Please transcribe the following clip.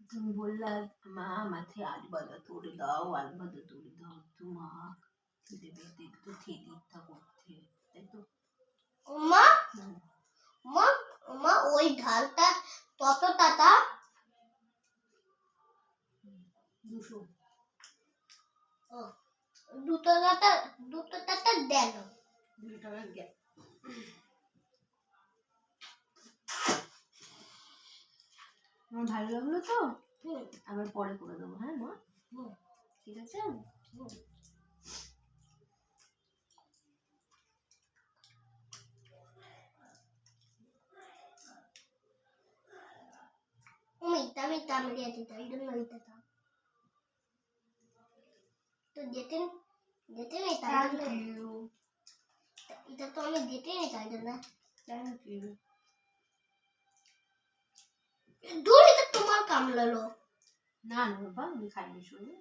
তুমি বললা মা মাথায় আলু ভাজা তোড়ে দাও, আলু ভাজা তোড়ে দাও, তো মা খিদে পেতে তো খেতে ইচ্ছা করছে, তাই তো মা মা মা ওই ঢালটা কত টাকা? 200। ও, দুটো টাকা দেন। 200 টাকা গ্যাস। আমার ভালো লাগলো তো, আবার পরে করে দেবো। হ্যাঁ মা, ঠিক আছে। আমি দিয়ে দিতে এই জন্য দিতাম তো যেতে নেই তাই জন্য এটা তো আমি যেতে নেই তাই জন্য। Thank you. দূর এটা তোমার কামড়ালো না না বাবা, আমি খাইনি শুনে।